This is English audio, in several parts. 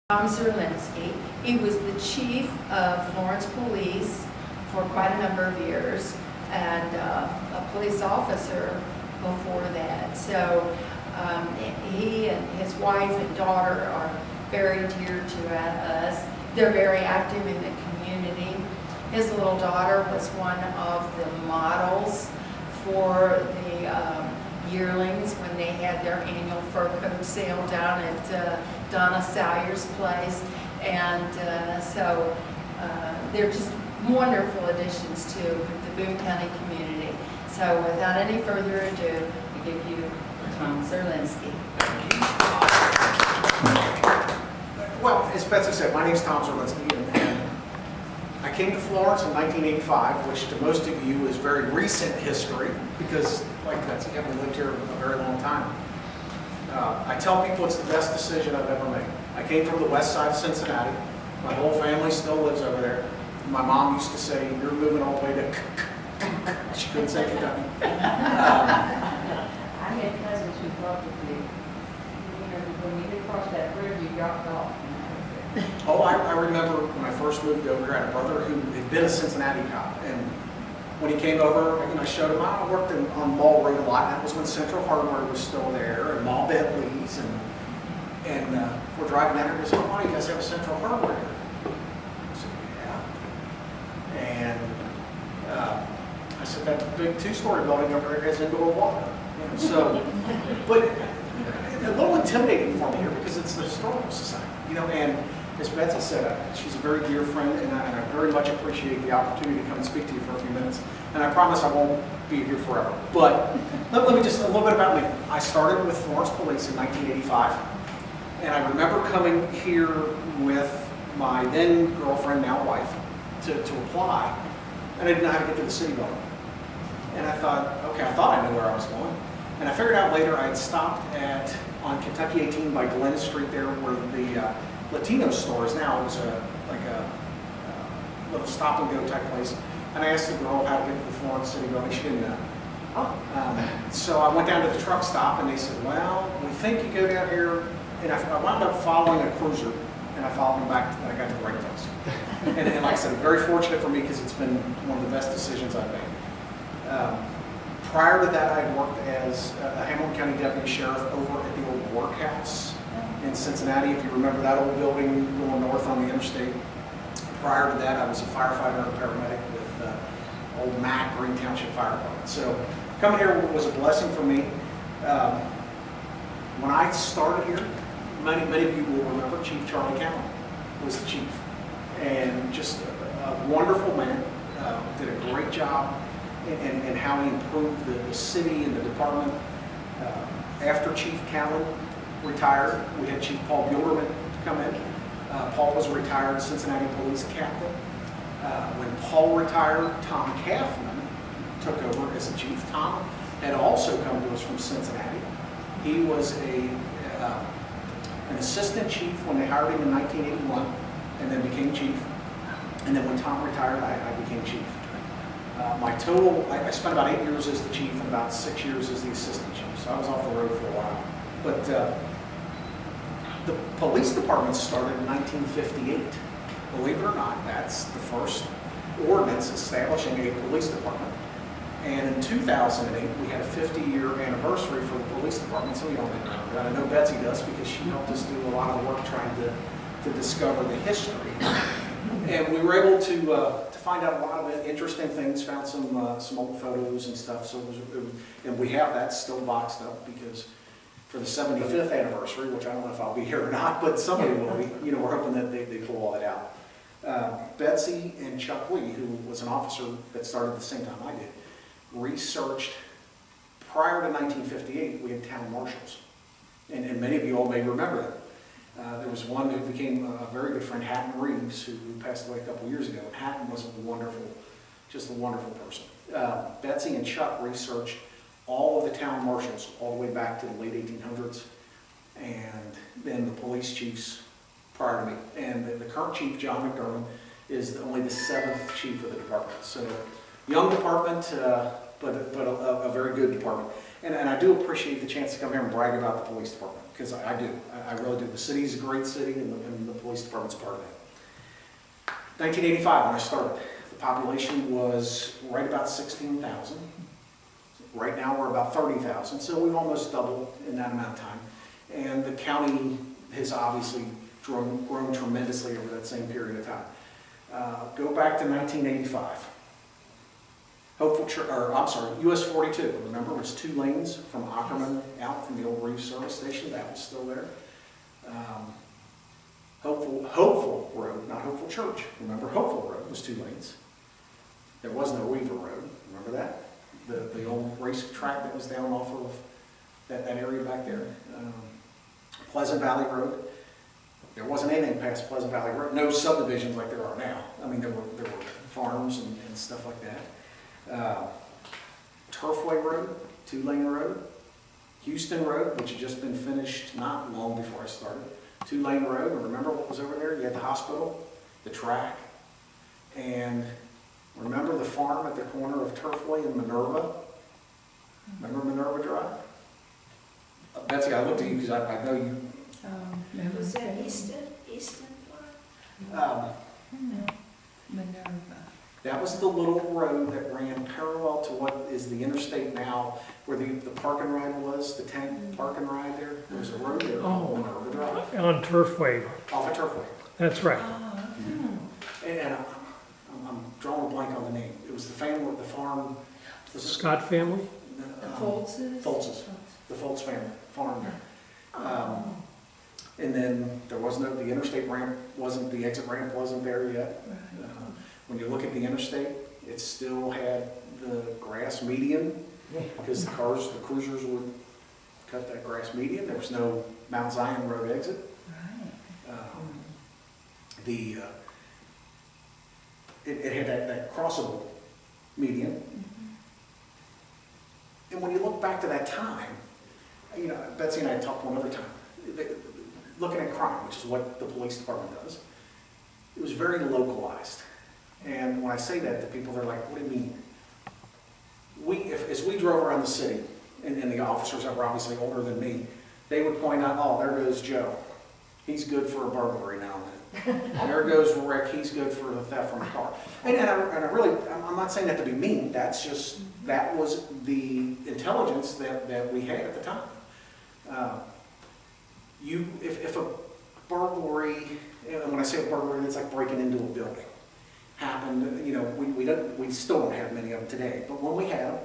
Szurlinski. He was the chief of Florence Police for quite a number of years and a police officer before that. So he and his wife and daughter are very dear to us. They're very active in the community. His little daughter was one of the models for the yearlings when they had their annual fur coat sale down at Donna Salyer's place, and so they're just wonderful additions to the Boone County community. So without any further ado, I give you Tom Szurlinski. Well, as Betsy said, my name is Tom Szurlinski, and I came to Florence in 1985, which to most of you is very recent history because, like Betsy, I haven't lived here a very long time. I tell people it's the best decision I've ever made. I came from the west side of Cincinnati. My whole family still lives over there. My mom used to say, "You're moving all the way to," she couldn't say Kentucky. I had cousins who thought that when you crossed that bridge, you dropped off. Oh, I remember when I first moved over here, I had a brother who had been a Cincinnati cop, and when he came over, I showed him, I worked on Mall Road a lot. That was when Central Hardware was still there, and Mall Bentley's, and we're driving down here, and he said, "Oh, you guys have a Central Hardware here?" I said, "Yeah." And I said, "That big two-story building over there has indoor water." So, but a little intimidating for me here because it's the Historical Society, and as Betsy said, she's a very dear friend, and I very much appreciate the opportunity to come and speak to you for a few minutes. And I promise I won't be here forever. But let me just, a little bit about me. I started with Florence Police in 1985, and I remember coming here with my then girlfriend, now wife, to apply, and I didn't know how to get to the city building. And I thought, okay, I thought I knew where I was going. And I figured out later I had stopped on Kentucky 18 by Glen Street there where the Latino store is now. It was like a little stop and go type place. And I asked the girl how to get to the Florence City Building. She didn't know. So I went down to the truck stop and they said, "Well, we think you go down here." And I wound up following a cruiser, and I followed him back and I got to the right place. And like I said, very fortunate for me because it's been one of the best decisions I've made. Prior to that, I had worked as a Hamilton County Deputy Sheriff over at the old workhouse in Cincinnati, if you remember that old building going north on the interstate. Prior to that, I was a firefighter and paramedic with old Mac Green Township Fire Department. So coming here was a blessing for me. When I started here, many of you will remember Chief Charlie Cowan was the chief, and just a wonderful man. Did a great job in how he improved the city and the department. After Chief Cowan retired, we had Chief Paul Buellerman come in. Paul was a retired Cincinnati police captain. When Paul retired, Tom Kaufman took over as the chief. Tom had also come to us from Cincinnati. He was an assistant chief when they hired him in 1981, and then became chief. And then when Tom retired, I became chief. My total, I spent about 8 years as the chief and about 6 years as the assistant chief, so I was off the road for a while. But the police department started in 1958. Believe it or not, that's the first ordinance establishing a police department. And in 2008, we had a 50-year anniversary for the police department, so we don't know that. I know Betsy does because she helped us do a lot of work trying to discover the history. And we were able to find out a lot of interesting things, found some old photos and stuff. So and we have that still boxed up because for the 75th anniversary, which I don't know if I'll be here or not, but somebody will be. We're hoping that they pull all that out. Betsy and Chuck Lee, who was an officer that started at the same time I did, researched prior to 1958. We had town marshals, and many of you all may remember them. There was one who became a very good friend, Hatton Reeves, who passed away a couple years ago. Hatton was just a wonderful person. Betsy and Chuck researched all of the town marshals all the way back to the late 1800s, and then the police chiefs prior to me. And the current chief, John McDermott, is only the 7th chief of the department. So young department, but a very good department. And I do appreciate the chance to come here and brag about the police department. because I do. I really do. The city's a great city, and the police department's part of that. 1985, when I started, the population was right about 16,000. Right now, we're about 30,000, so we've almost doubled in that amount of time. And the county has obviously grown tremendously over that same period of time. Go back to 1985. US 42, remember, was 2 lanes from Ackerman out from the old Reeves service station. That was still there. Hopeful Road, not Hopeful Church. Remember, Hopeful Road was 2 lanes. There was no Weaver Road. Remember that? The old race track that was down off of that area back there. Pleasant Valley Road. There wasn't anything past Pleasant Valley Road. No subdivisions like there are now. I mean, there were farms and stuff like that. Turfway Road, 2-lane road. Houston Road, which had just been finished not long before I started. 2-lane road. And remember what was over there? You had the hospital, the track, and remember the farm at the corner of Turfway and Minerva? Remember Minerva Drive? Betsy, I looked at you because I know you. Was that Easton Minerva. That was the little road that ran parallel to what is the interstate now, where the park and ride was, the tank park and ride there. There was a road there called Minerva Drive. On Turfway, Off of Turfway. that's right. And I'm drawing a blank on the name. It was the family, the farm. Was it Scott family? The Foltzes? Foltzes. The Foltz family farm there. And then there was the interstate ramp wasn't, the exit ramp wasn't there yet. Right. When you look at the interstate, it still had the grass median, because the cruisers would cut that grass median. There was no Mount Zion Road exit. Right. It had that crossable median. And when you look back to that time, you know, Betsy and I talked one other time, looking at crime, which is what the police department does, it was very localized. And when I say that to people, they're like, what do you mean? As we drove around the city, and the officers that were obviously older than me, they would point out, oh, there goes Joe. He's good for a burglary now and then. There goes Rick, he's good for the theft from a car. And I'm not saying that to be mean, that was the intelligence that we had at the time. If a burglary, and when I say a burglary, it's like breaking into a building, happened, you know, we still don't have many of them today, but when we have,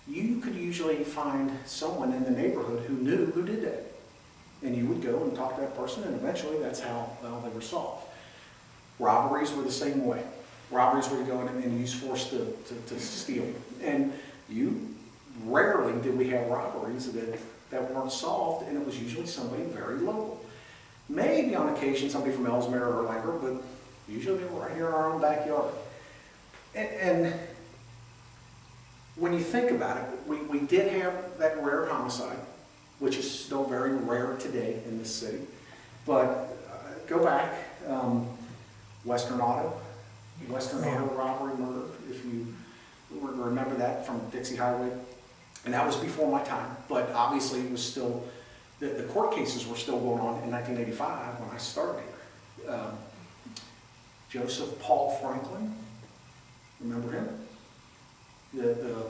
you could usually find someone in the neighborhood who knew who did that. And you would go and talk to that person, and eventually that's how they were solved. Robberies were the same way. Robberies where you go in and use force to steal. And rarely did we have robberies that weren't solved, and it was usually somebody very local. Maybe on occasion somebody from Ellesmere or Langer, but usually they were right here in our own backyard. And when you think about it, we did have that rare homicide, which is still very rare today in this city. But go back, Western Auto robbery, murder, if you remember that from Dixie Highway. And that was before my time, but obviously it was still, the court cases were still going on in 1985 when I started here. Joseph Paul Franklin, remember him? The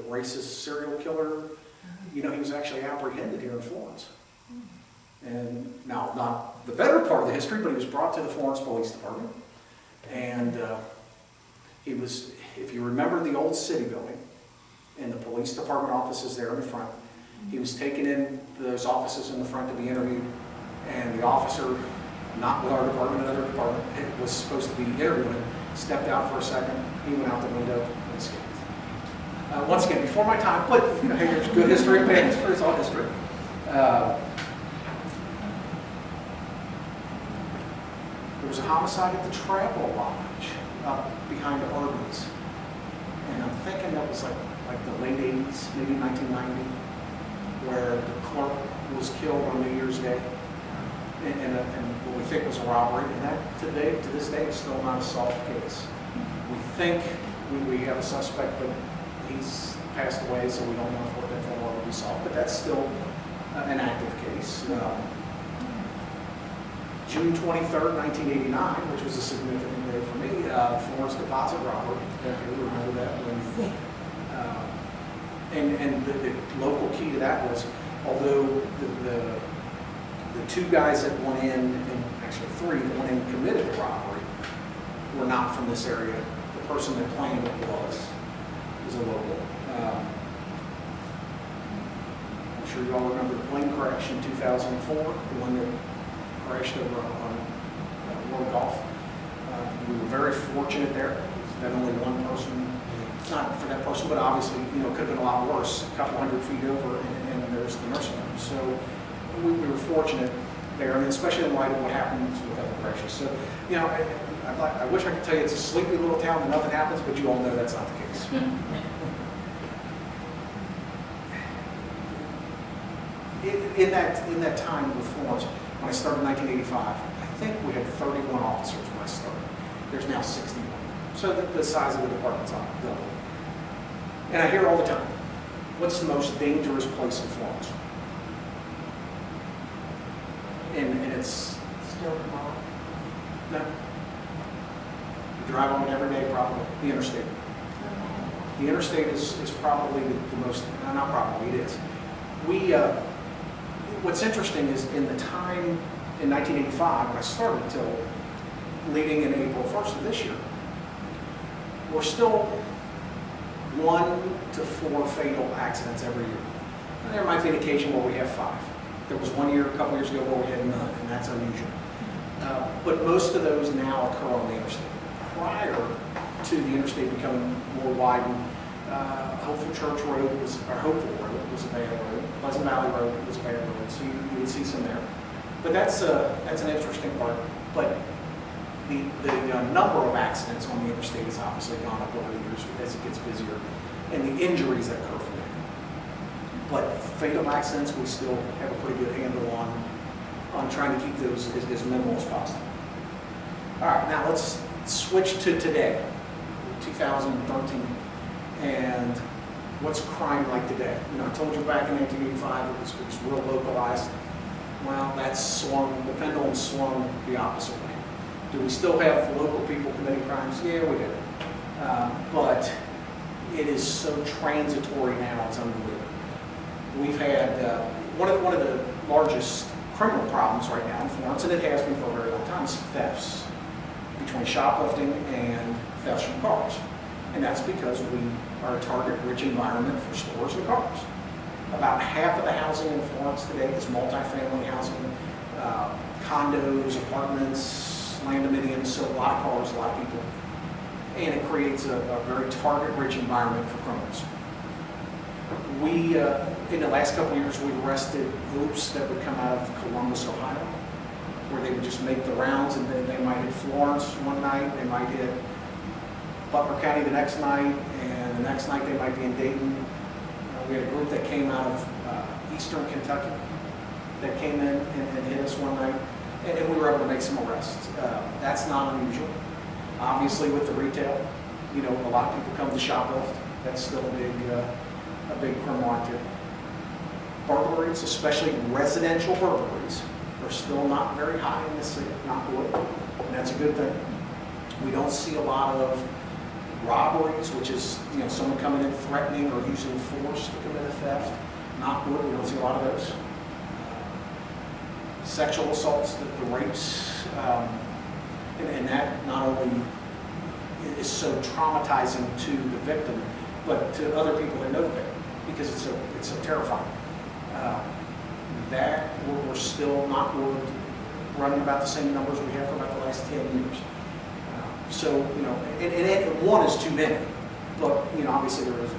racist serial killer. You know, he was actually apprehended here in Florence. And now, not the better part of the history, but he was brought to the Florence Police Department. And he was, if you remember the old city building, and the police department offices there in the front, he was taken in those offices in the front to be interviewed. And the officer, not with our department, another department, was supposed to be interviewing, stepped out for a second, he went out the window and escaped. Once again, before my time, but you know, hey, there's good history and bad history, it's all history. There was a homicide at the Travel Lodge up behind Arby's. And I'm thinking that was like the late 80s, maybe 1990, where the clerk was killed on New Year's Day. And what we think was a robbery. And that to this day is still not a solved case. We think we have a suspect, but he's passed away, so we don't know if that will ever be solved. But that's still an active case. June 23rd, 1989, which was a significant day for me, Florence deposit robbery. Okay, you remember that when? And the local key to that was, although the two guys that went in, and actually three that went in and committed the robbery, were not from this area. The person that claimed it was a local. I'm sure you all remember the plane crash in 2004, the one that crashed over on World Golf. We were very fortunate there that only one person, not for that person, but obviously, it could have been a lot worse, a couple hundred feet over, and there's the nursing home. So we were fortunate there, and especially in light of what happened with other crashes. So, I wish I could tell you it's a sleepy little town and nothing happens, but you all know that's not the case. In that time with Florence, when I started in 1985, I think we had 31 officers when I started. There's now 61. So the size of the department's doubled. And I hear all the time, what's the most dangerous place in Florence? And it's Still the mall. no. You drive on it every day, probably. The interstate. The interstate is probably the most, not probably, it is. What's interesting is in the time in 1985, when I started till leading in April 1st of this year, we're still 1 to 4 fatal accidents every year. And there might be an occasion where we have 5. There was one year, a couple years ago, where we had none, and that's unusual. But most of those now occur on the interstate. Prior to the interstate becoming more widened, Hopeful Church Road was, or Hopeful Road was a bad road. Pleasant Valley Road was a bad road, so you would see some there. But that's an interesting part. But the number of accidents on the interstate has obviously gone up over the years as it gets busier, and the injuries that occur from it. But fatal accidents, we still have a pretty good handle on trying to keep those as minimal as possible. All right, now let's switch to today, 2013, and what's crime like today? I told you back in 1985 it was real localized. Well, that's swung, the pendulum swung the opposite way. Do we still have local people committing crimes? Yeah, we do. But it is so transitory now, it's unbelievable. We've had one of the largest criminal problems right now in Florence, and it has been for a very long time, is thefts, between shoplifting and thefts from cars. And that's because we are a target-rich environment for stores and cars. About half of the housing in Florence today is multifamily housing, condos, apartments, condominiums, so a lot of cars, a lot of people. And it creates a very target-rich environment for criminals. We, in the last couple of years, we've arrested groups that would come out of Columbus, Ohio, where they would just make the rounds, and then they might hit Florence one night, they might hit Butler County the next night, and the next night they might be in Dayton. We had a group that came out of eastern Kentucky that came in and hit us one night, and we were able to make some arrests. That's not unusual. Obviously, with the retail, a lot of people come to shoplift. That's still a big criminal activity. Burglaries, especially residential burglaries, are still not very high in this city, not good, and that's a good thing. We don't see a lot of robberies, which is someone coming in threatening or using force to commit a theft. Not good. We don't see a lot of those. Sexual assaults, the rapes, and that not only is so traumatizing to the victim, but to other people that know the victim, because it's so terrifying. That we're still not good, running about the same numbers we have for about the last 10 years. So, and one is too many, but, obviously there is